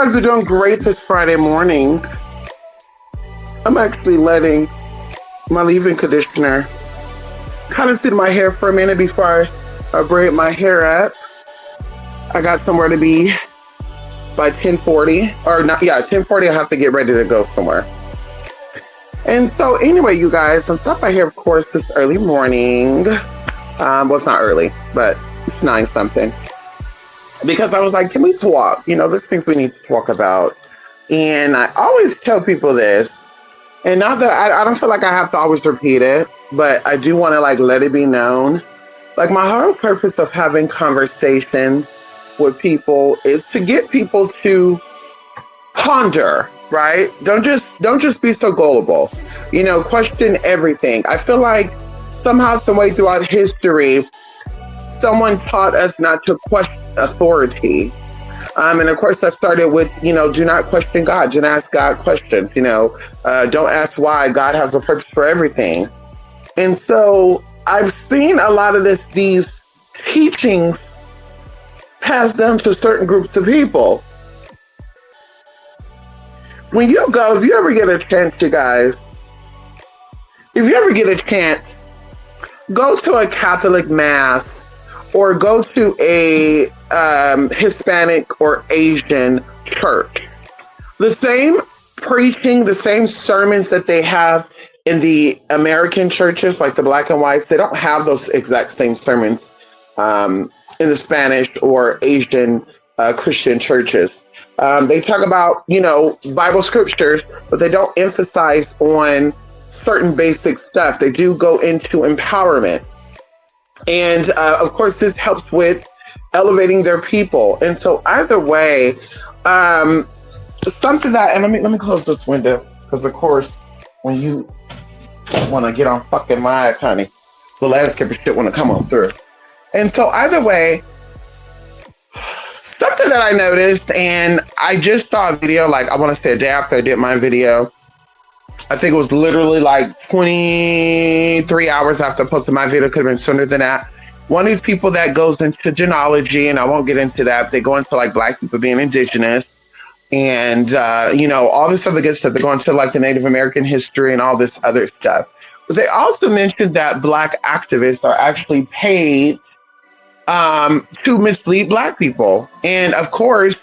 guys are doing great this Friday morning. I'm actually letting my leave-in conditioner kind of sit in my hair for a minute before I braid my hair up. I got somewhere to be by 10:40, or not, yeah, 10:40 I have to get ready to go somewhere. And so anyway, you guys, I'm stopped by here, of course, this early morning. Well, it's not early, but it's 9 something. Because I was like, can we talk? You know, there's things we need to talk about. And I always tell people this, and not that I don't feel like I have to always repeat it, but I do want to like let it be known. Like my whole purpose of having conversations with people is to get people to ponder, right? Don't just be so gullible. You know, question everything. I feel like somehow, some way throughout history, someone taught us not to question authority. And of course, that started with, you know, do not question God. Do not ask God questions. You know, don't ask why. God has a purpose for everything. And so I've seen a lot of these teachings passed down to certain groups of people. When you go, if you ever get a chance, you guys, if you ever get a chance, go to a Catholic mass or go to a Hispanic or Asian church. The same preaching, the same sermons that they have in the American churches, like the black and whites, they don't have those exact same sermons in the Spanish or Asian Christian churches. They talk about, you know, Bible scriptures, but they don't emphasize on certain basic stuff. They do go into empowerment. And of course, this helps with elevating their people. And so either way, something that, and let me close this window, because of course, when you want to get on fucking live, honey, the landscaper shit want to come on through. And so either way, something that I noticed, and I just saw a video, like I want to say a day after I did my video. I think it was literally like 23 hours after I posted my video. Could have been sooner than that. One of these people that goes into genealogy, and I won't get into that. They go into like black people being indigenous and, you know, all this other good stuff. They go into like the Native American history and all this other stuff. But they also mentioned that black activists are actually paid to mislead black people. And of course,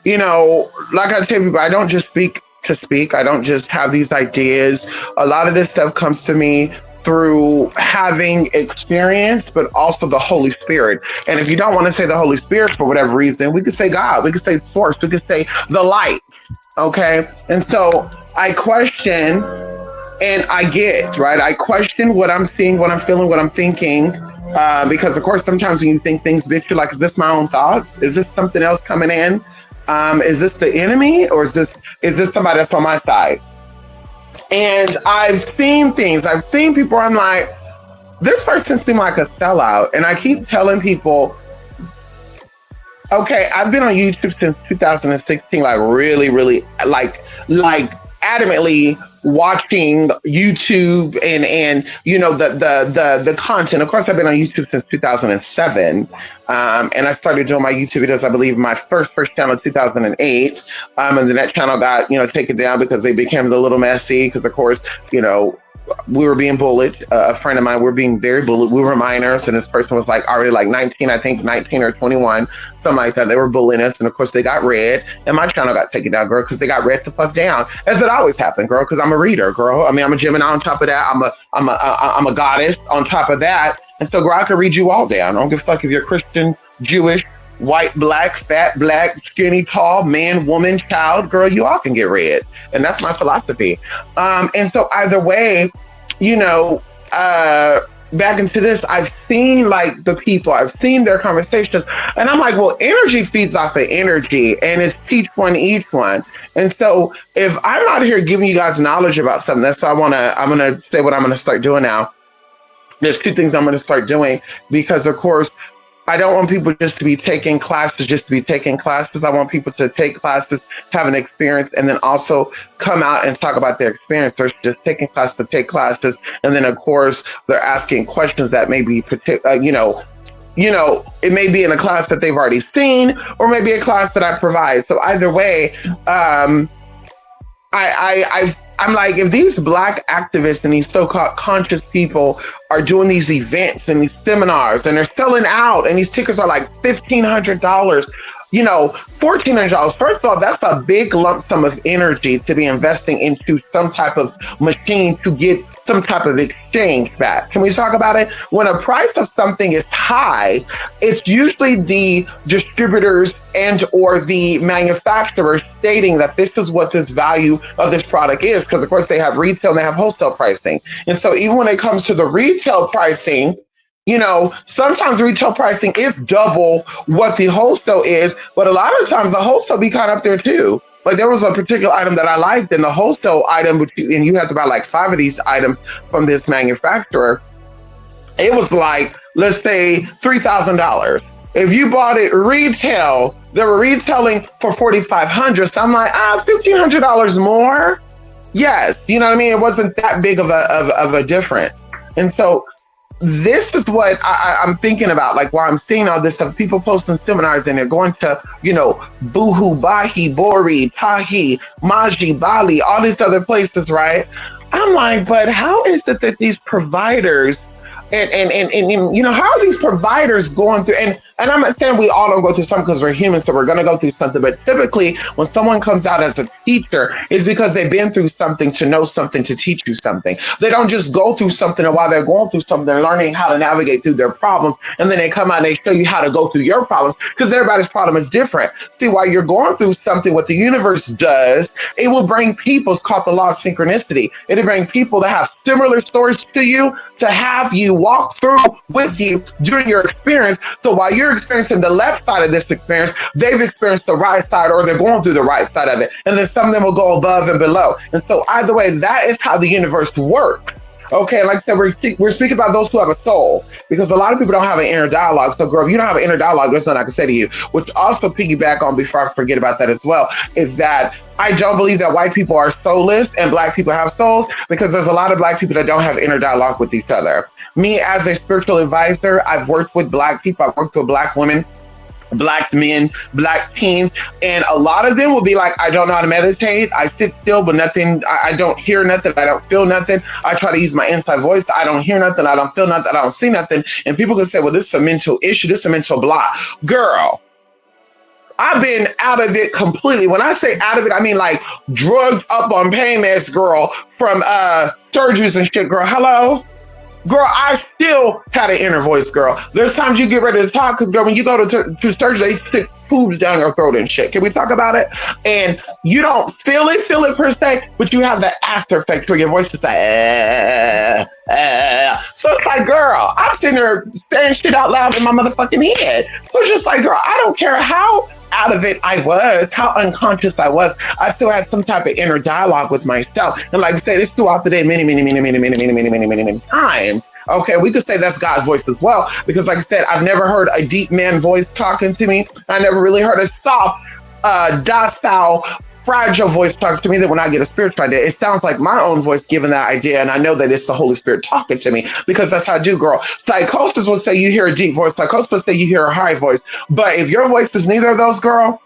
you know, like I tell people, I don't just speak to speak. I don't just have these ideas. A lot of this stuff comes to me through having experience, but also the Holy Spirit. And if you don't want to say the Holy Spirit for whatever reason, we could say God, we could say source, we could say the light. Okay. And so I question and I get, right? I question what I'm seeing, what I'm feeling, what I'm thinking. Because of course, sometimes when you think things, bitch, you're like, is this my own thoughts? Is this something else coming in? Is this the enemy, or is this somebody that's on my side? And I've seen things. I've seen people where I'm like, this person seemed like a sellout. And I keep telling people, okay, I've been on YouTube since 2016, like really, like adamantly watching YouTube and you know the content. Of course, I've been on YouTube since 2007, and I started doing my YouTube videos, I believe, my first channel in 2008, and then that channel got, you know, taken down because they became a little messy. Because of course, you know, we were being bullied. A friend of mine, we were being very bullied. We were minors, and this person was like already like 19, I think 19 or 21. Something like that. They were bullying us, and of course they got read, and my channel got taken down, girl, because they got read the fuck down, as it always happened, girl. Because I'm a reader, girl. I mean, I'm a Gemini on top of that. I'm a goddess on top of that, and so, girl, I can read you all down. I don't give a fuck if you're Christian, Jewish, white, black, fat, black, skinny, tall, man, woman, child, girl. You all can get read, and that's my philosophy. And so, either way, you know, back into this, I've seen like the people, I've seen their conversations, and I'm like, well, energy feeds off of energy, and it's teach one, each one. And so if I'm out here giving you guys knowledge about something, that's why I'm going to say what I'm going to start doing now. There's 2 things I'm going to start doing, because of course, I don't want people just to be taking classes, I want people to take classes, have an experience, and then also come out and talk about their experience. They're just taking classes to take classes. And then, of course, they're asking questions that may be, you know, it may be in a class that they've already seen, or maybe a class that I provide. So either way, I'm like, if these Black activists and these so-called conscious people are doing these events and these seminars and they're selling out, and these tickets are like $1,500, $1,400. First of all, that's a big lump sum of energy to be investing into some type of machine to get some type of exchange back. Can we talk about it? When a price of something is high, it's usually the distributors and or the manufacturers stating that this is what this value of this product is, because of course they have retail and they have wholesale pricing. And so even when it comes to the retail pricing, sometimes retail pricing is double what the wholesale is, but a lot of times the wholesale be caught up there too. Like there was a particular item that I liked, and the wholesale item, and you had to buy like 5 of these items from this manufacturer. It was like, let's say $3,000. If you bought it retail, they were retailing for $4,500. So I'm like, $1,500 more. Yes, you know what I mean. It wasn't that big of a difference, and so this is what I'm thinking about, like while I'm seeing all this stuff, people posting seminars and they're going to, Boohoo, Bahi, Bori, Tahi, Maji, Bali, all these other places, right? I'm like, but how is it that these providers and how are these providers going through, and I'm not saying we all don't go through something because we're humans, so we're going to go through something, but typically when someone comes out as a teacher, it's because they've been through something to know something, to teach you something. They don't just go through something, and while they're going through something, they're learning how to navigate through their problems, and then they come out and they show you how to go through your problems, because everybody's problem is different. See, while you're going through something, what the universe does, it will bring people, it's called the law of synchronicity. It'll bring people that have similar stories to you to have you walk through with you during your experience. So while you're experiencing the left side of this experience, they've experienced the right side, or they're going through the right side of it. And then some of them will go above and below. And so either way, that is how the universe works. Okay, like I said, we're speaking about those who have a soul, because a lot of people don't have an inner dialogue. So girl, if you don't have an inner dialogue, there's nothing I can say to you. Which also piggyback on, before I forget about that as well, is that I don't believe that white people are soulless and Black people have souls, because there's a lot of Black people that don't have inner dialogue with each other. Me, as a spiritual advisor, I've worked with Black people, I've worked with Black women, Black men, Black teens, and a lot of them will be like, I don't know how to meditate. I sit still, but nothing, I don't hear nothing. I don't feel nothing. I try to use my inside voice. I don't hear nothing. I don't feel nothing. I don't see nothing. And people can say, well, this is a mental issue. This is a mental block. Girl, I've been out of it completely. When I say out of it, I mean like drugged up on pain meds, girl, from surgeries and shit, girl. Hello? Girl, I still had an inner voice, girl. There's times you get ready to talk, because girl, when you go to surgery, they stick tubes down your throat and shit. Can we talk about it? And you don't feel it per se, but you have that after effect where your voice is like, So it's like, girl, I'm sitting there saying shit out loud in my motherfucking head. So it's just like, girl, I don't care how out of it I was, how unconscious I was, I still had some type of inner dialogue with myself. And like I said, it's throughout the day many times. Okay, we could say that's God's voice as well, because like I said, I've never heard a deep man voice talking to me. I never really heard a soft, docile, fragile voice talking to me. That when I get a spiritual idea, it sounds like my own voice giving that idea, and I know that it's the Holy Spirit talking to me, because that's how I do, girl. Psychosis will say you hear a deep voice. Psychosis will say you hear a high voice. But if your voice is neither of those, girl,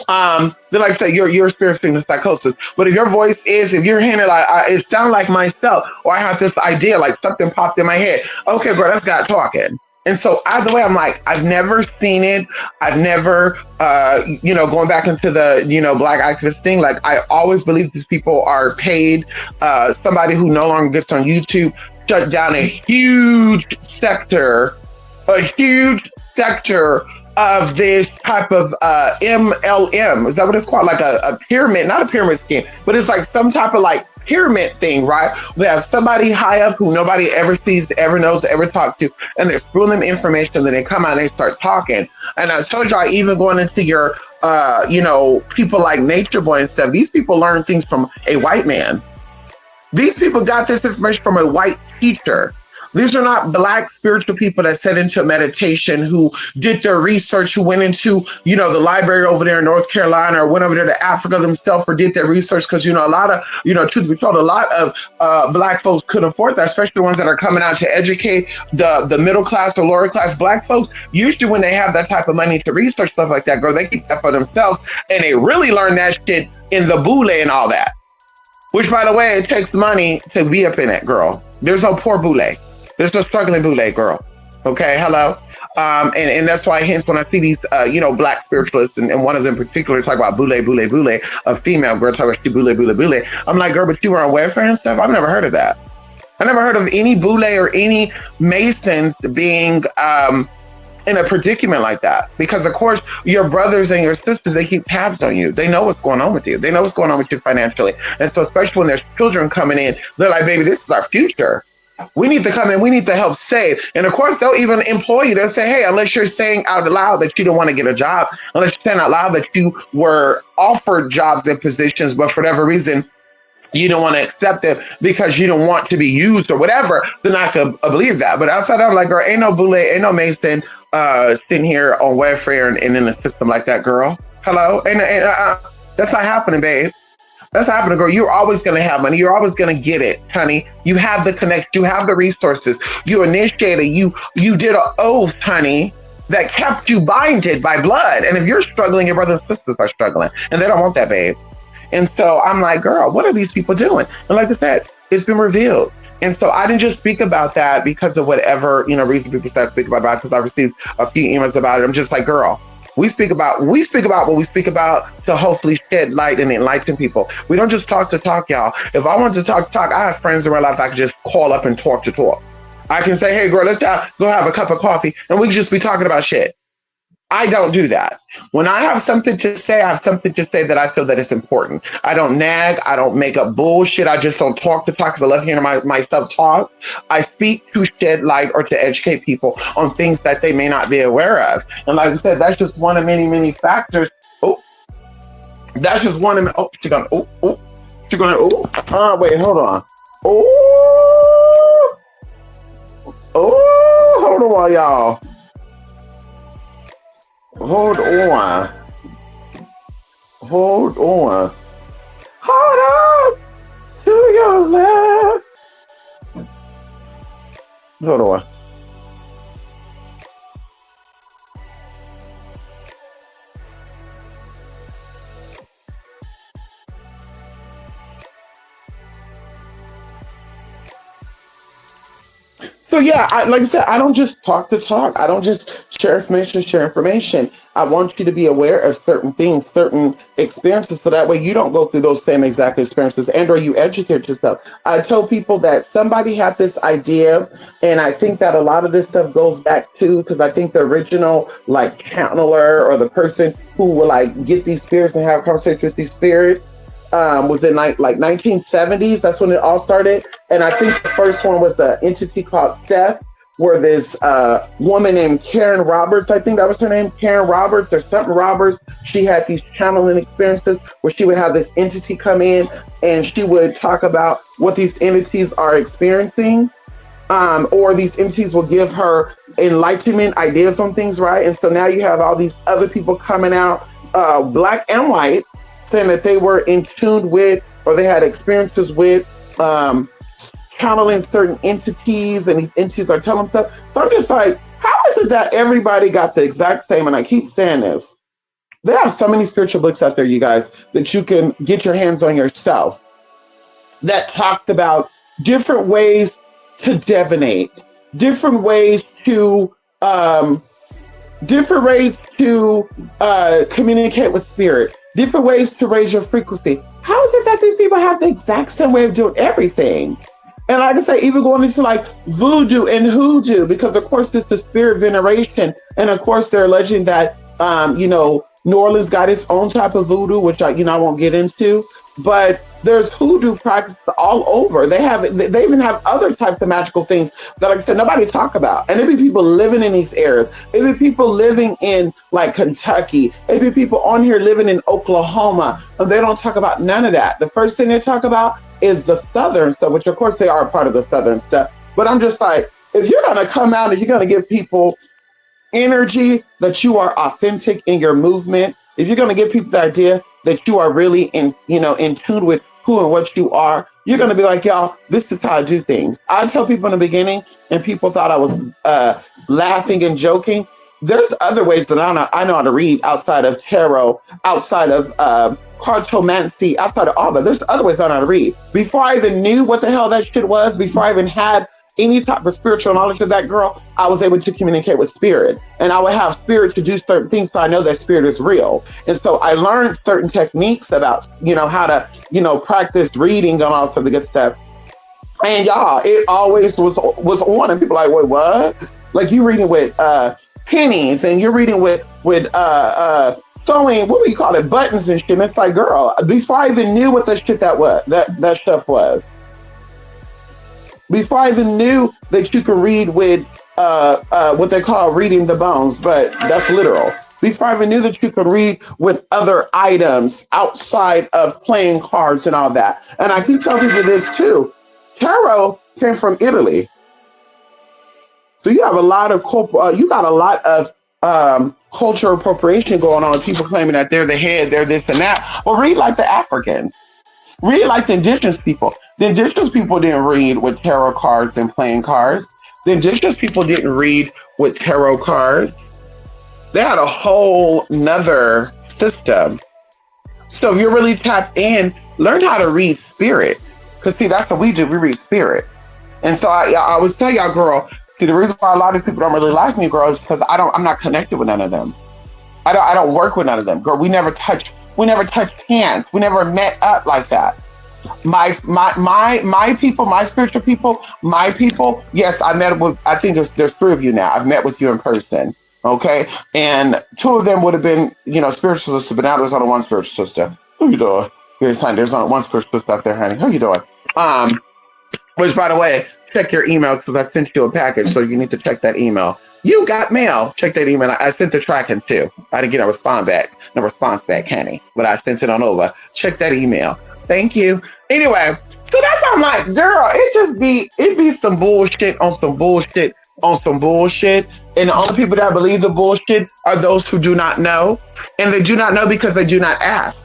then like I said, you're experiencing the psychosis. But if your voice is, if you're hearing it like it sounds like myself, or I have this idea, like something popped in my head. Okay, girl, that's God talking. And so either way, I'm like, I've never seen it. I've never, going back into the, Black activist thing, like I always believe these people are paid. Somebody who no longer gets on YouTube shut down a huge sector of this type of MLM. Is that what it's called? Like a pyramid, not a pyramid scheme, but it's like some type of like pyramid thing, right? We have somebody high up who nobody ever sees, ever knows, ever talk to, and they're spewing them information, then they come out and they start talking. And I told y'all, even going into your, people like Nature Boy and stuff, these people learn things from a white man. These people got this information from a white teacher. These are not black spiritual people that set into meditation, who did their research, who went into, the library over there in North Carolina, or went over there to Africa themselves, or did their research. Because, a lot of, truth be told, a lot of black folks could afford that, especially the ones that are coming out to educate the middle class, the lower class black folks. Usually when they have that type of money to research stuff like that, girl, they keep that for themselves. And they really learn that shit in the boule and all that. Which, by the way, it takes money to be up in it, girl. There's no poor boule. There's no struggling boule, girl. Okay, hello? And that's why, hence, when I see these, black spiritualists, and one of them in particular talk about boule, a female girl talk about boule. I'm like, girl, but you were on welfare and stuff? I've never heard of that. I never heard of any boule or any Masons being in a predicament like that. Because, of course, your brothers and your sisters, they keep tabs on you. They know what's going on with you. They know what's going on with you financially. And so, especially when there's children coming in, they're like, baby, this is our future. We need to come in. We need to help save. And of course, they'll even employ you. They'll say, hey, unless you're saying out loud that you don't want to get a job, unless you're saying out loud that you were offered jobs and positions, but for whatever reason, you don't want to accept it because you don't want to be used or whatever, they're not going to believe that. But outside of, I'm like, girl, ain't no boule, ain't no Mason sitting here on welfare and in a system like that, girl. Hello? That's not happening, babe. That's happening, girl. You're always going to have money. You're always going to get it, honey. You have the connect. You have the resources. You initiated. You did an oath, honey, that kept you binded by blood. And if you're struggling, your brothers and sisters are struggling. And they don't want that, babe. And so I'm like, girl, what are these people doing? And like I said, it's been revealed. And so I didn't just speak about that because of whatever, reason people start speaking about it, because I received a few emails about it. I'm just like, girl, we speak about what we speak about to hopefully shed light and enlighten people. We don't just talk to talk, y'all. If I want to talk, I have friends in my life I can just call up and talk to talk. I can say, hey, girl, let's go have a cup of coffee, and we can just be talking about shit. I don't do that. When I have something to say, I have something to say that I feel that it's important. I don't nag. I don't make up bullshit. I just don't talk to talk because I love hearing myself talk. I speak to shed light or to educate people on things that they may not be aware of. And like I said, that's just one of many, many factors. Oh, that's just one of, she's gonna, wait, hold on. Hold on, y'all. Hold on. To your left. Hold on. So yeah, like I said, I don't just talk to talk. I don't just share information. I want you to be aware of certain things, certain experiences, so that way you don't go through those same exact experiences, and or you educate yourself. I tell people that somebody had this idea, and I think that a lot of this stuff goes back to, because I think the original channeler or the person who will get these spirits and have conversations with these spirits was in 1970s. That's when it all started. And I think the first one was the entity called Seth, where this woman named Karen Roberts, I think that was her name, Karen Roberts or something Roberts. She had these channeling experiences where she would have this entity come in and she would talk about what these entities are experiencing. Or these entities will give her enlightenment ideas on things, right? And so now you have all these other people coming out, black and white, saying that they were in tune with, or they had experiences with channeling certain entities, and these entities are telling stuff. So I'm just like, how is it that everybody got the exact same? And I keep saying this. There are so many spiritual books out there, you guys, that you can get your hands on yourself that talked about different ways to divinate, different ways to communicate with spirit, different ways to raise your frequency. How is it that these people have the exact same way of doing everything? And like I say, even going into voodoo and hoodoo, because of course this is spirit veneration, and of course they're alleging that New Orleans got its own type of voodoo, which I won't get into, but there's hoodoo practice all over. They even have other types of magical things that, like I said, nobody talk about. And there be people living in these areas. There be people living in Kentucky. There be people on here living in Oklahoma, and they don't talk about none of that. The first thing they talk about is the Southern stuff, which of course they are a part of the Southern stuff. But I'm just like, if you're going to come out and you're going to give people energy that you are authentic in your movement, if you're going to give people the idea that you are really in tune with who and what you are, you're going to be like, y'all, this is how I do things. I tell people in the beginning, and people thought I was laughing and joking. There's other ways that I know how to read outside of tarot, outside of cartomancy, outside of all that. There's other ways I know how to read. Before I even knew what the hell that shit was, before I even had any type of spiritual knowledge of that girl, I was able to communicate with spirit, and I would have spirit to do certain things, so I know that spirit is real. And so I learned certain techniques about how to practice reading and all sorts of good stuff. And y'all, it always was on, and people are like, wait, what? Like, you reading with pennies, and you're reading with sewing, what do you call it, buttons and shit. And it's like, girl, before I even knew what that shit that stuff was, before I even knew that you could read with what they call reading the bones, but that's literal. Before I even knew that you could read with other items outside of playing cards and all that. And I keep telling people this too. Tarot came from Italy. So you have a lot of cultural appropriation going on, people claiming that they're the head, they're this and that. Well, read like the Africans. Read like the indigenous people. The indigenous people didn't read with tarot cards and playing cards. The indigenous people didn't read with tarot cards. They had a whole nother system. So if you're really tapped in, learn how to read spirit. Because see, that's what we do. We read spirit. And so I always tell y'all, girl, see, the reason why a lot of these people don't really like me, girl, is because I'm not connected with none of them. I don't work with none of them. Girl, we never touched hands. We never met up like that. My people, my spiritual people, my people, yes, I met with, I think there's 3 of you now. I've met with you in person. Okay. And 2 of them would have been, spiritual sisters, but now there's only one spiritual sister. How you doing? There's only one spiritual sister out there, honey. How you doing? Which, by the way, check your email, because I sent you a package, so you need to check that email. You got mail. Check that email. I sent the tracking too. I didn't get a response back, honey, but I sent it on over. Check that email. Thank you. Anyway, so that's how I'm like, girl, it be some bullshit on some bullshit on some bullshit. And the only people that believe the bullshit are those who do not know. And they do not know because they do not ask.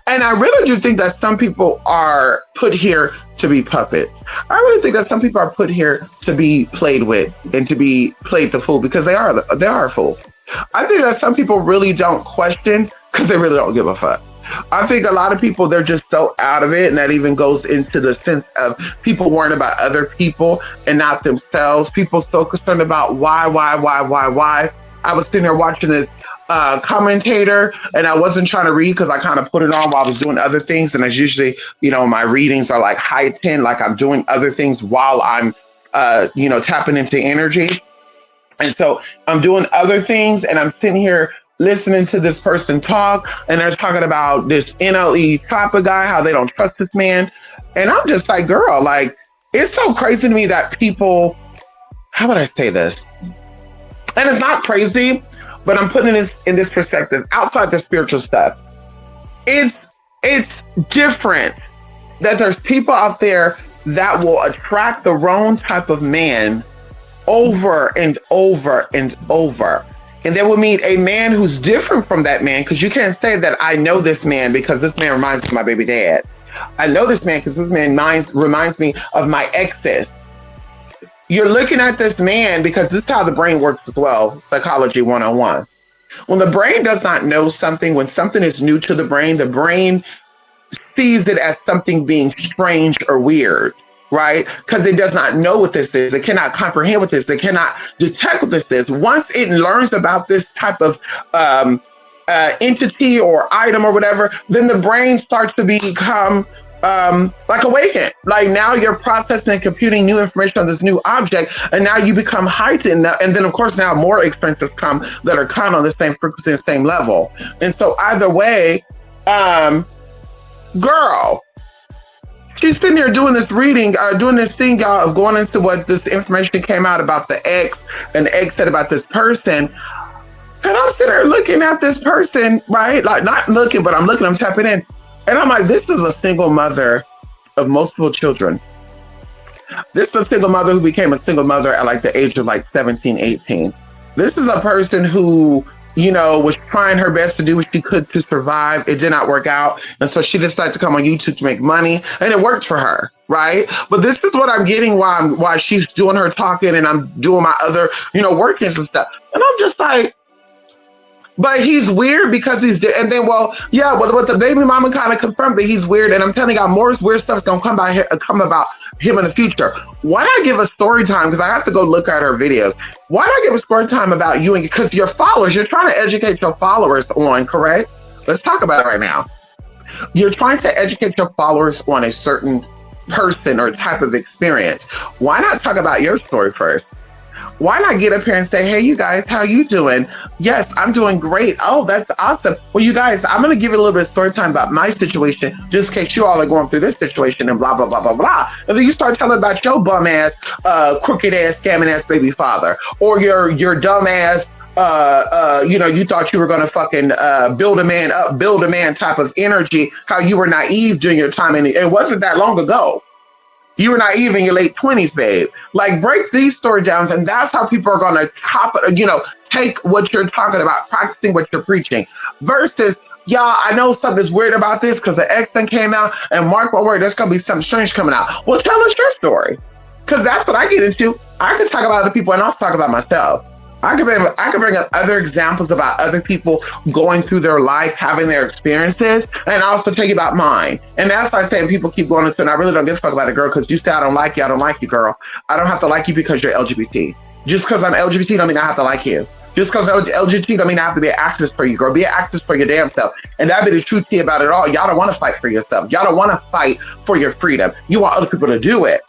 And I really do think that some people are put here to be puppets. I really think that some people are put here to be played with and to be played the fool, because they are a fool. I think that some people really don't question because they really don't give a fuck. I think a lot of people, they're just so out of it, and that even goes into the sense of people worrying about other people and not themselves. People so concerned about why. I was sitting there watching this commentator, and I wasn't trying to read because I kind of put it on while I was doing other things. And as usually, my readings are like heightened, like I'm doing other things while I'm, tapping into energy. And so I'm doing other things, and I'm sitting here listening to this person talk, and they're talking about this NLE Chopper guy, how they don't trust this man. And I'm just like, girl, like, it's so crazy to me that people, how would I say this? And it's not crazy, but I'm putting this in this perspective outside the spiritual stuff. It's different that there's people out there that will attract the wrong type of man over and over and over. And they will meet a man who's different from that man, because you can't say that I know this man because this man reminds me of my baby dad. I know this man because this man reminds me of my exes. You're looking at this man because this is how the brain works as well, psychology 101. When the brain does not know something, when something is new to the brain sees it as something being strange or weird, right? Because it does not know what this is. It cannot comprehend what this is. It cannot detect what this is. Once it learns about this type of entity or item or whatever, then the brain starts to become like awakened. Like now you're processing and computing new information on this new object, and now you become heightened. And then of course now more experiences come that are kind of on the same frequency and same level. And so either way, girl, she's sitting here doing this reading, doing this thing, y'all, of going into what this information came out about the ex, and the ex said about this person. And I'm sitting there looking at this person, right? Like not looking, but I'm looking, I'm tapping in. And I'm like, this is a single mother of multiple children. This is a single mother who became a single mother at like the age of like 17, 18. This is a person who, you know, was trying her best to do what she could to survive. It did not work out. And so she decided to come on YouTube to make money, and it worked for her, right? But this is what I'm getting why she's doing her talking and I'm doing my other, you know, workings and stuff. And I'm just like, but he's weird because and then, well, yeah, what the baby mama kind of confirmed that he's weird. And I'm telling you, more weird stuff's going to come about him in the future. Why not give a story time? Because I have to go look at her videos. Why not give a story time about you? Because your followers, you're trying to educate your followers on, correct? Let's talk about it right now. You're trying to educate your followers on a certain person or type of experience. Why not talk about your story first? Why not get up here and say, hey, you guys, how you doing? Yes, I'm doing great. Oh, that's awesome. Well, you guys, I'm going to give you a little bit of story time about my situation, just in case you all are going through this situation and blah, blah, blah, blah, blah. And then you start telling about your bum ass, crooked ass, scamming ass baby father, or your dumb ass, you know, you thought you were going to fucking build a man type of energy, how you were naive during your time. And it wasn't that long ago. You were naive in your late 20s, babe. Like, break these story downs, and that's how people are going to take what you're talking about, practicing what you're preaching, versus, y'all, I know something's weird about this because the X thing came out, and mark my word, there's going to be something strange coming out. Well, tell us your story, because that's what I get into. I can talk about other people, and I'll talk about myself. I can bring up other examples about other people going through their life, having their experiences, and also tell you about mine. And that's why I say people keep going into it, and I really don't give a fuck about it, girl, because you say I don't like you, I don't like you, girl. I don't have to like you because you're LGBT. Just because I'm LGBT don't mean I have to like you. Just because I'm LGBT don't mean I have to be an actress for you, girl. Be an actress for your damn self. And that be the truth about it all. Y'all don't want to fight for yourself. Y'all don't want to fight for your freedom. You want other people to do it.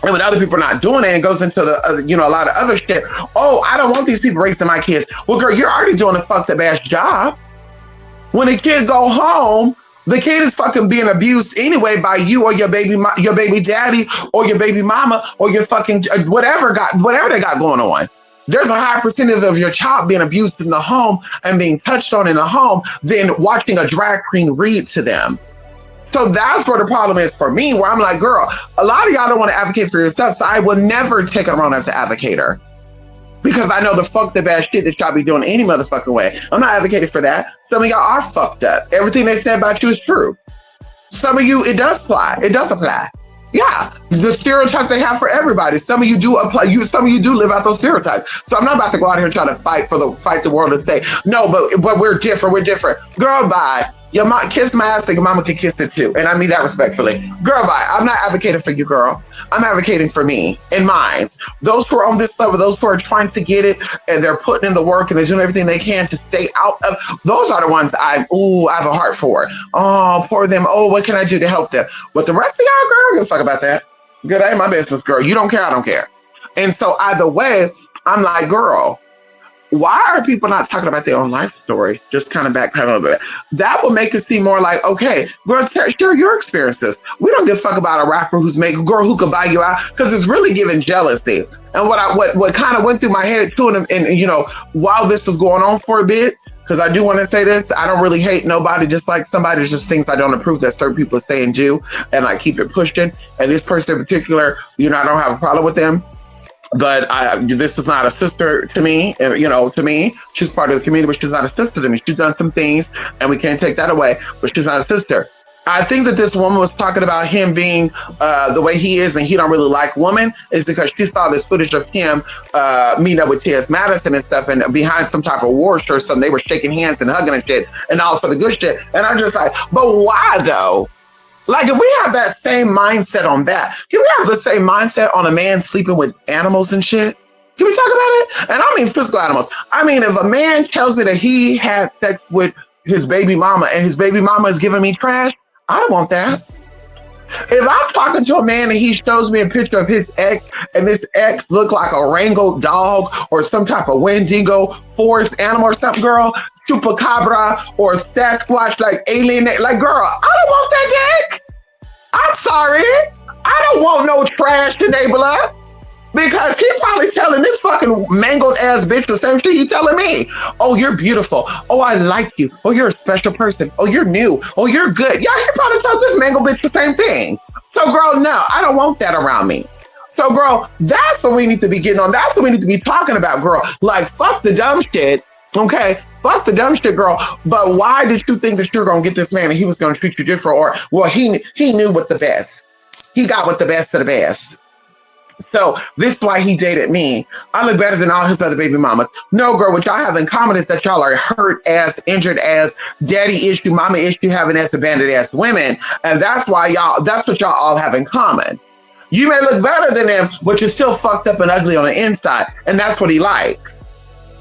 And when other people are not doing it, it goes into the, a lot of other shit. Oh, I don't want these people raising my kids. Well, girl, you're already doing a fucked up ass job. When a kid go home, the kid is fucking being abused anyway by you or your baby daddy or your baby mama or your fucking whatever they got going on. There's a high percentage of your child being abused in the home and being touched on in the home than watching a drag queen read to them. So that's where the problem is for me, where I'm like, girl, a lot of y'all don't want to advocate for yourself, so I will never take it around as an advocator. Because I know the fucked up ass shit that y'all be doing any motherfucking way. I'm not advocating for that. Some of y'all are fucked up. Everything they say about you is true. Some of you, it does apply. It does apply. Yeah, the stereotypes they have for everybody. Some of you do apply. Some of you do live out those stereotypes. So I'm not about to go out here and try to fight the world and say no, but we're different. We're different. Girl, bye. Your mom kiss my ass, so your mama can kiss it too, and I mean that respectfully. Girl, bye. I'm not advocating for you, girl. I'm advocating for me and mine. Those who are on this level, those who are trying to get it, and they're putting in the work and they're doing everything they can to stay out of. Those are the ones that I have a heart for. Oh, poor them. Oh, what can I do to help them? But the rest of y'all, girl, I don't give a fuck about that. Girl, that ain't my business, girl. You don't care, I don't care. And so either way, I'm like, girl, why are people not talking about their own life story? Just kind of backpedal a little bit. That will make it seem more like, okay, girl, share your experiences. We don't give a fuck about a rapper who's making a girl who could buy you out, because it's really giving jealousy. And what kind of went through my head too, and while this was going on for a bit, because I do want to say this, I don't really hate nobody, just like somebody just thinks I don't approve that certain people say and do, and I keep it pushing. And this person in particular, I don't have a problem with them. But this is not a sister to me, to me. She's part of the community, but she's not a sister to me. She's done some things, and we can't take that away, but she's not a sister. I think that this woman was talking about him being the way he is, and he don't really like women, is because she saw this footage of him meeting up with T.S. Madison and stuff, and behind some type of war or something, they were shaking hands and hugging and shit, and all for the good shit. And I'm just like, but why though? Like, if we have that same mindset on that, can we have the same mindset on a man sleeping with animals and shit? Can we talk about it? And I mean physical animals. I mean, if a man tells me that he had sex with his baby mama and his baby mama is giving me trash, I don't want that. If I'm talking to a man and he shows me a picture of his ex and this ex look like a Rango dog or some type of Wendigo forest animal or something, girl, chupacabra or Sasquatch, like alien, like, girl, I don't want that dick. I'm sorry. I don't want no trash enabler, because he probably telling this fucking mangled ass bitch the same shit he telling me. Oh, you're beautiful. Oh, I like you. Oh, you're a special person. Oh, you're new. Oh, you're good. Yeah, he probably told this mangled bitch the same thing. So, girl, no, I don't want that around me. So, girl, that's what we need to be getting on. That's what we need to be talking about, girl. Like, fuck the dumb shit. Okay, fuck the dumb shit, girl. But why did you think that you were gonna get this man and he was gonna treat you different? Or, well, he knew what the best. He got what the best of the best. So this is why he dated me. I look better than all his other baby mamas. No, girl, what y'all have in common is that y'all are hurt ass, injured ass, daddy issue, mama issue, having ass, abandoned ass women. And that's why that's what y'all all have in common. You may look better than him, but you're still fucked up and ugly on the inside. And that's what he likes.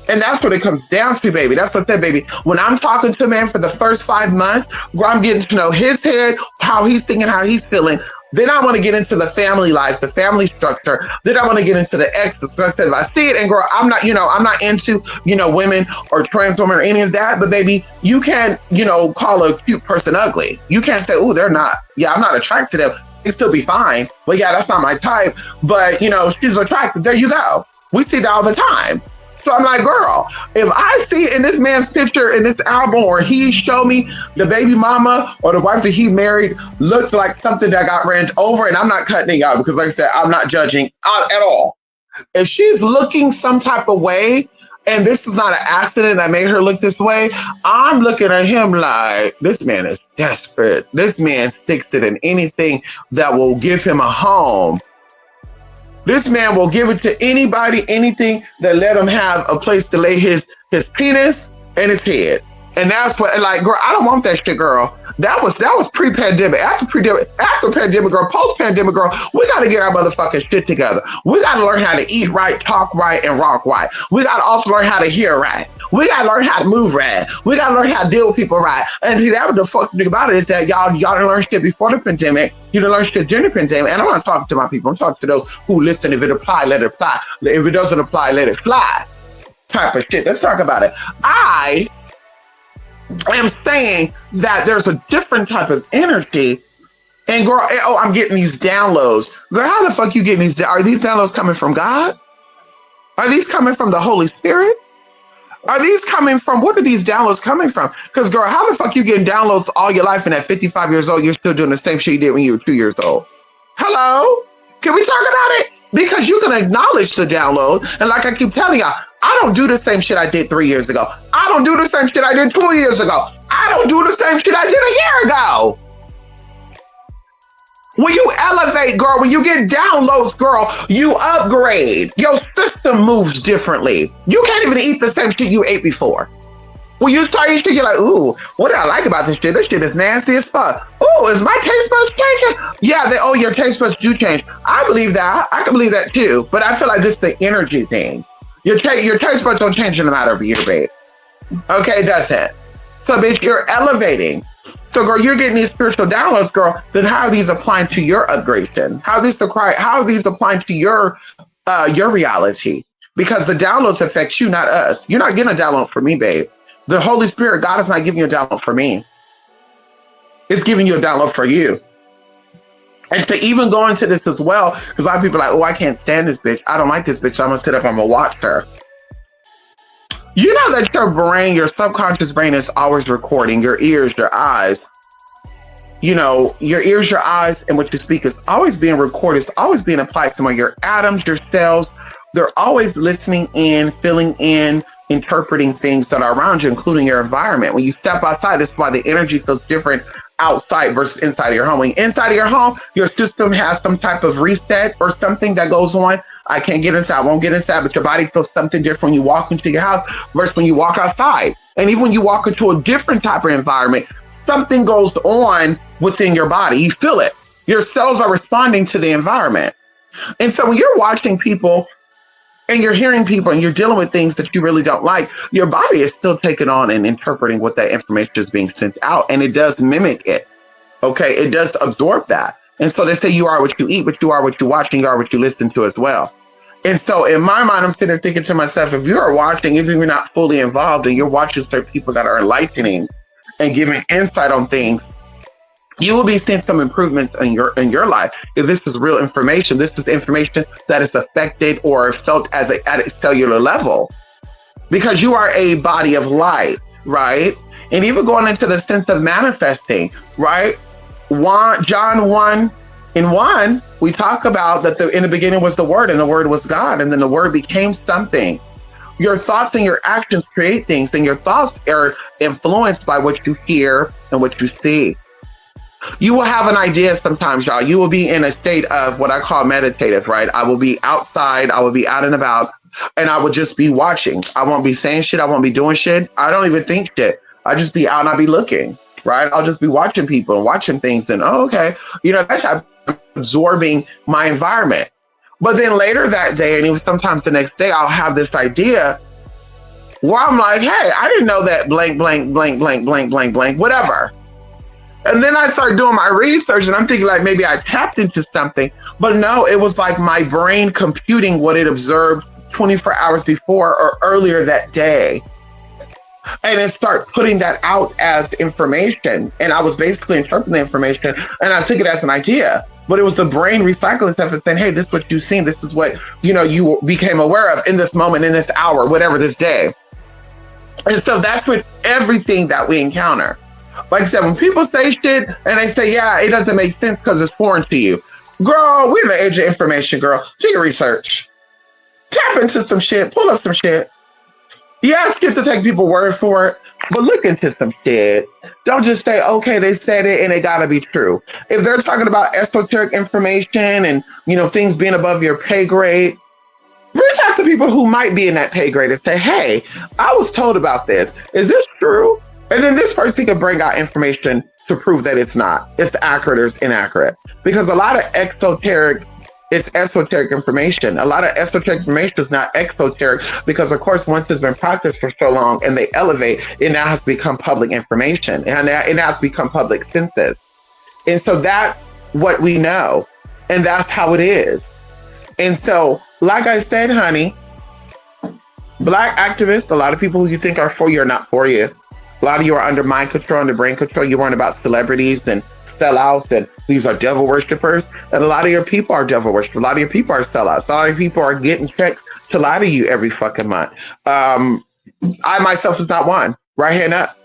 And that's what it comes down to, baby. That's what I said, baby. When I'm talking to a man for the first 5 months, girl, I'm getting to know his head, how he's thinking, how he's feeling. Then I want to get into the family life, the family structure. Then I want to get into the exes. So I said, if I see it, and girl, I'm not into, women or trans women or any of that. But baby, you can't, call a cute person ugly. You can't say, oh, they're not. Yeah, I'm not attracted to them. It'd still be fine. But yeah, that's not my type. But, she's attractive. There you go. We see that all the time. So I'm like, girl, if I see in this man's picture in this album, or he showed me the baby mama or the wife that he married looked like something that got ran over, and I'm not cutting it out because, like I said, I'm not judging at all. If she's looking some type of way, and this is not an accident that made her look this way, I'm looking at him like, this man is desperate. This man sticks it in anything that will give him a home. This man will give it to anybody, anything that let him have a place to lay his penis and his head. And that's what, like, girl, I don't want that shit, girl. That was pre-pandemic. After pandemic, girl, post-pandemic, girl, we got to get our motherfucking shit together. We got to learn how to eat right, talk right, and rock right. We got to also learn how to hear right. We got to learn how to move right. We got to learn how to deal with people right. And see, that what the fuck thing about it is that y'all didn't learn shit before the pandemic. You didn't learn shit during the pandemic. And I'm not talking to my people. I'm talking to those who listen. If it apply, let it apply. If it doesn't apply, let it fly. Type of shit. Let's talk about it. I am saying that there's a different type of energy. And girl, I'm getting these downloads. Girl, how the fuck you getting these? Are these downloads coming from God? Are these coming from the Holy Spirit? Are these coming from, what are these downloads coming from? Because girl, how the fuck you getting downloads all your life, and at 55 years old, you're still doing the same shit you did when you were 2 years old? Hello? Can we talk about it? Because you can acknowledge the download. And like I keep telling y'all, I don't do the same shit I did 3 years ago. I don't do the same shit I did 2 years ago. I don't do the same shit I did a year ago. When you elevate, girl, when you get downloads, girl, you upgrade. Your system moves differently. You can't even eat the same shit you ate before. When you start eating shit, you're like, ooh, what did I like about this shit? This shit is nasty as fuck. Ooh, is my taste buds changing? Yeah, your taste buds do change. I believe that. I can believe that too. But I feel like this is the energy thing. Your taste buds don't change in a matter of a year, babe. Okay, it doesn't. So, bitch, you're elevating. So, girl, you're getting these spiritual downloads, girl. Then how are these applying to your upgradation? How are these applying to your reality? Because the downloads affect you, not us. You're not getting a download for me, babe. The Holy Spirit, God is not giving you a download for me. It's giving you a download for you. And to even go into this as well, because a lot of people are like, oh, I can't stand this bitch. I don't like this bitch. I'm going to sit up, I'm going to watch her. You know that your brain, your subconscious brain is always recording. Your ears, your eyes. Your ears, your eyes, and what you speak is always being recorded. It's always being applied to your atoms, your cells. They're always listening in, filling in, interpreting things that are around you, including your environment. When you step outside, that's why the energy feels different outside versus inside of your home. When inside of your home, your system has some type of reset or something that goes on. I can't get inside, I won't get inside, but your body feels something different when you walk into your house versus when you walk outside. And even when you walk into a different type of environment, something goes on within your body. You feel it. Your cells are responding to the environment. And so when you're watching people and you're hearing people and you're dealing with things that you really don't like, your body is still taking on and interpreting what that information is being sent out. And it does mimic it. Okay. It does absorb that. And so they say you are what you eat, but you are what you watch, and you are what you listen to as well. And so in my mind, I'm sitting there thinking to myself, if you are watching, even if you're not fully involved and you're watching certain people that are enlightening and giving insight on things, you will be seeing some improvements in your life. If this is real information, this is information that is affected or felt at a cellular level, because you are a body of light, right? And even going into the sense of manifesting, right? John 1:1, We talk about that in the beginning was the Word, and the Word was God, and then the Word became something. Your thoughts and your actions create things, and your thoughts are influenced by what you hear and what you see. You will have an idea sometimes, y'all. You will be in a state of what I call meditative, right? I will be outside, I will be out and about, and I will just be watching. I won't be saying shit, I won't be doing shit. I don't even think shit. I just be out and I'll be looking, right? I'll just be watching people and watching things, and okay, that's how I'm absorbing my environment. But then later that day, and even sometimes the next day, I'll have this idea where I'm like, hey, I didn't know that blank, blank, blank, blank, blank, blank, blank, whatever. And then I start doing my research, and I'm thinking like maybe I tapped into something, but no, it was like my brain computing what it observed 24 hours before or earlier that day. And then start putting that out as information. And I was basically interpreting the information, and I took it as an idea. But it was the brain recycling stuff and saying, hey, this is what you've seen. This is what, you became aware of in this moment, in this hour, whatever, this day. And so that's with everything that we encounter. Like I said, when people say shit and they say, yeah, it doesn't make sense because it's foreign to you. Girl, we're in the age of information, girl. Do your research. Tap into some shit. Pull up some shit. Yes, get to take people's word for it, but look into some shit. Don't just say, okay, they said it and it gotta be true. If they're talking about esoteric information and, things being above your pay grade, reach out to people who might be in that pay grade and say, hey, I was told about this. Is this true? And then this person can bring out information to prove that it's not. It's accurate or it's inaccurate. Because a lot of esoteric information. A lot of esoteric information is not exoteric because, of course, once it's been practiced for so long and they elevate, it now has become public information. And it has become public census. And so that's what we know. And that's how it is. And so, like I said, honey, Black activists, a lot of people who you think are for you are not for you. A lot of you are under mind control, under brain control. You weren't about celebrities and sellouts, and these are devil worshippers. And a lot of your people are devil worshippers. A lot of your people are sellouts. A lot of people are getting checks to lie to you every fucking month. I myself is not one. Right hand up.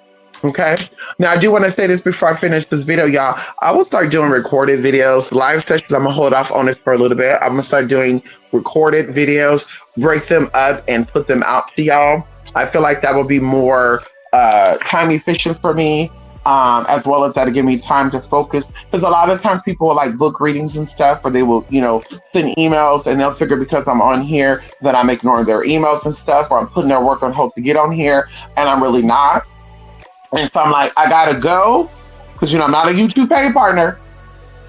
Okay. Now I do want to say this before I finish this video, y'all. I will start doing recorded videos, live sessions. I'm gonna hold off on this for a little bit. I'm gonna start doing recorded videos, break them up, and put them out to y'all. I feel like that will be more time efficient for me, as well as that'll give me time to focus. Because a lot of times people will like book readings and stuff, or they will, send emails and they'll figure because I'm on here that I'm ignoring their emails and stuff, or I'm putting their work on hold to get on here, and I'm really not. And so I'm like, I gotta go, because I'm not a YouTube pay partner.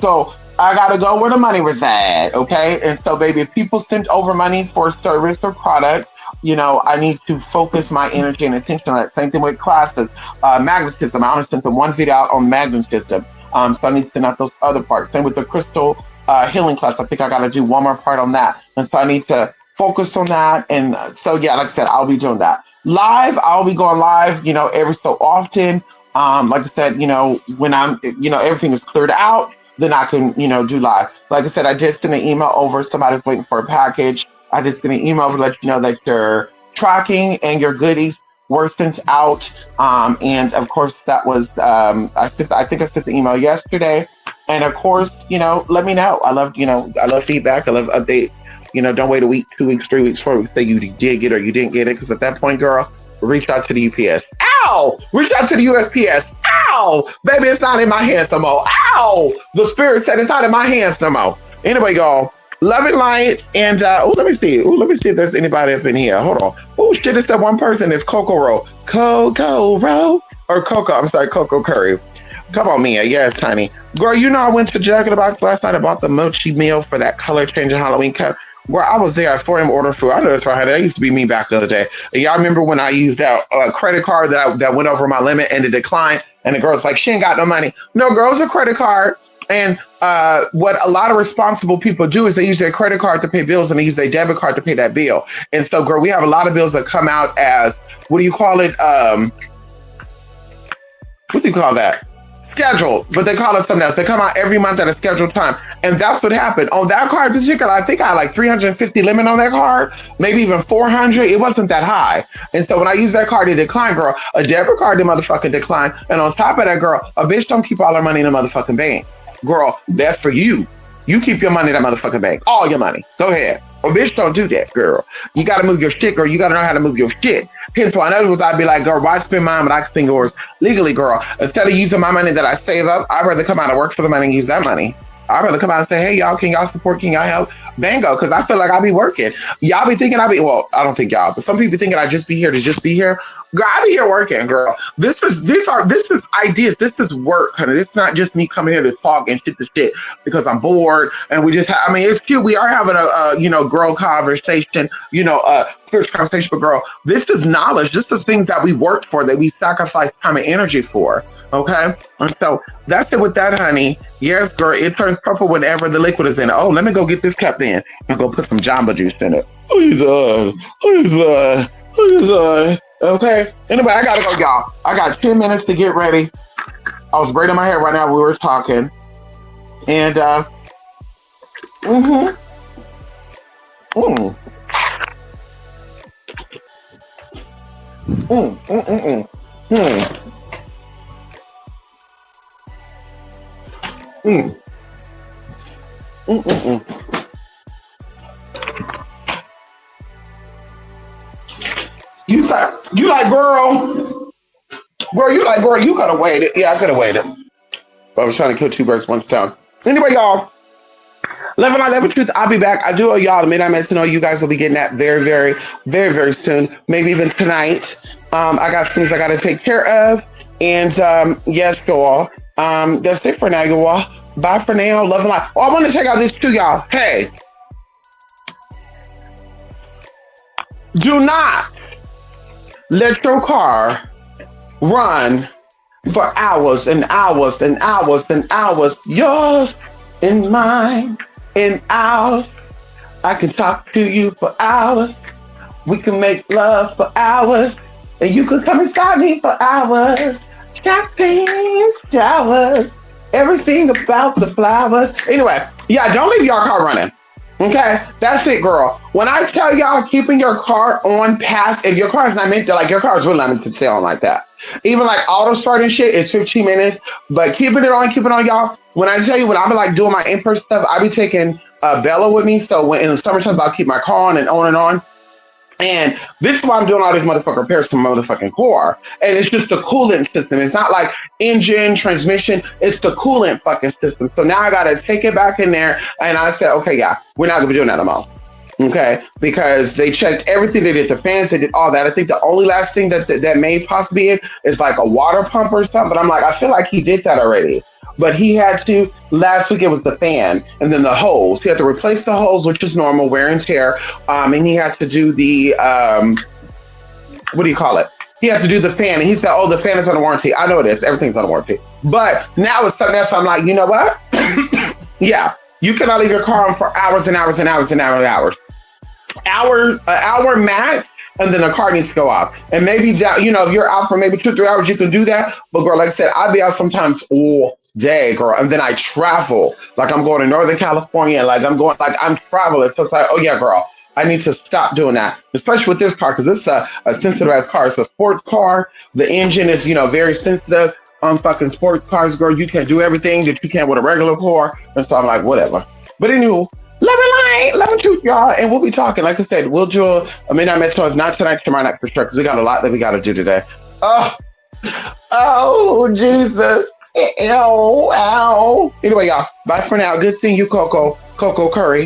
So I gotta go where the money resides, okay? And so baby, if people send over money for service or product, I need to focus my energy and attention on it. Same thing with classes. Magnetism, I only sent the one video out on magnetism. So I need to send out those other parts. Same with the crystal healing class. I think I gotta do one more part on that. And so I need to focus on that. And so yeah, like I said, I'll be doing that. Live, I'll be going live, every so often. Like I said, when I'm, everything is cleared out, then I can, do live. Like I said, I just sent an email over. Somebody's waiting for a package. I just sent an email to let you know that your tracking and your goodies were sent out. And of course, that was, I think I sent the email yesterday. And of course, let me know. I love feedback. I love update. Don't wait a week, 2 weeks, 3 weeks, 4 weeks, say you did get it or you didn't get it. Because at that point, girl, reach out to the UPS. Ow! Reach out to the USPS. Ow! Baby, it's not in my hands no more. Ow! The spirit said it's not in my hands no more. Anyway, y'all, love and light. And, let me see. Let me see if there's anybody up in here. Hold on. Oh, shit, it's that one person. It's Coco Roll. Coco Roll? Or Coco, I'm sorry, Coco Curry. Come on, Mia. Yes, honey. Girl, I went to Jack in the Box last night. I bought the mochi meal for that color changing Halloween cup. Well, I was there at 4 a.m. ordering food. I know that's right. That used to be me back in the day. And y'all remember when I used that credit card that went over my limit and it declined? And the girl's like, she ain't got no money. No, girl, it's a credit card. And what a lot of responsible people do is they use their credit card to pay bills and they use their debit card to pay that bill. And so, girl, we have a lot of bills that come out as, what do you call it? What do you call that? Scheduled, but they call it something else. They come out every month at a scheduled time. And that's what happened. On that card in particular, I think I had like 350 limit on that card, maybe even 400. It wasn't that high. And so when I use that card, it declined, girl. A debit card, the motherfucking decline. And on top of that, girl, a bitch don't keep all her money in the motherfucking bank. Girl, that's for you. You keep your money in that motherfucking bank. All your money. Go ahead. Oh, bitch, don't do that, girl. You got to move your shit, girl. You got to know how to move your shit. Hence why in other words, I'd be like, girl, why spend mine when I can spend yours legally, girl? Instead of using my money that I save up, I'd rather come out and work for the money and use that money. I'd rather come out and say, hey, y'all, can y'all support? Can y'all help? Bango, because I feel like I be working. Y'all be thinking well, I don't think y'all, but some people thinking I just be here to just be here. Girl, I be here working, girl. This is ideas. This is work, honey. It's not just me coming here to talk and shit to shit because I'm bored and we just I mean, it's cute. We are having a girl conversation, spiritual conversation, but girl, this is knowledge. This is things that we worked for, that we sacrifice time and energy for. Okay? And so that's it with that, honey. Yes, girl, it turns purple whenever the liquid is in it. Oh, let me go get this cup then and go put some Jamba Juice in it. Okay. Anyway, I gotta go, y'all. I got 10 minutes to get ready. I was braiding my hair right now. We were talking. And mm. You like, girl, you could have waited. Yeah, I could have waited. But I was trying to kill two birds one stone. Anyway, y'all, Love and Light, Love and Truth, I'll be back. I do owe y'all the Midnight Mess to know you guys will be getting that very, very, very, very soon. Maybe even tonight. I got things I got to take care of. And yes, y'all, that's it for now, y'all. Bye for now. Love and light. Oh, I want to check out this too, y'all. Hey, do not let your car run for hours and hours and hours and hours. Yours and mine and ours. I can talk to you for hours. We can make love for hours. And you can come inside me for hours. Champagne showers. Everything about the flowers. Anyway, yeah, don't leave your car running. Okay, that's it, girl. When I tell y'all keeping your car on past, if your car is not meant to, like your car is really not meant to stay on like that. Even like auto start and shit, it's 15 minutes. But keeping it on, y'all. When I tell you when I'm like doing my in-person stuff, I be taking Bella with me. So when in the summertime, I'll keep my car on and on and on. And this is why I'm doing all these motherfucking repairs to my motherfucking car. And it's just the coolant system. It's not like engine, transmission. It's the coolant fucking system. So now I got to take it back in there. And I said, okay, yeah, we're not going to be doing that no more. Okay? Because they checked everything. They did the fans. They did all that. I think the only last thing that may possibly be in is like a water pump or something. But I'm like, I feel like he did that already. But he had to, last week it was the fan and then the hose. He had to replace the hose, which is normal, wear and tear. And he had to do the, what do you call it? He had to do the fan. And he said, oh, the fan is under warranty. I know it is. Everything's under warranty. But now it's something else. I'm like, you know what? Yeah, you cannot leave your car on for hours and hours and hours and hours and hours. Hour max. And then the car needs to go off. And maybe down, if you're out for maybe 2-3 hours, you can do that. But girl, like I said, I'll be out sometimes all day, girl. And then I travel. Like I'm going to Northern California. Like I'm traveling. So it's like, oh yeah, girl, I need to stop doing that. Especially with this car, because it's a sensitive ass car. It's a sports car. The engine is, very sensitive on fucking sports cars, girl. You can't do everything that you can with a regular car. And so I'm like, whatever. But anywho, love and light, love and truth, y'all. And we'll be talking. Like I said, we'll do a Midnight Met Show. If not tonight, tomorrow night for sure. Because we got a lot that we got to do today. Oh, Jesus. Ow. Anyway, y'all, bye for now. Good seeing you, Coco Curry.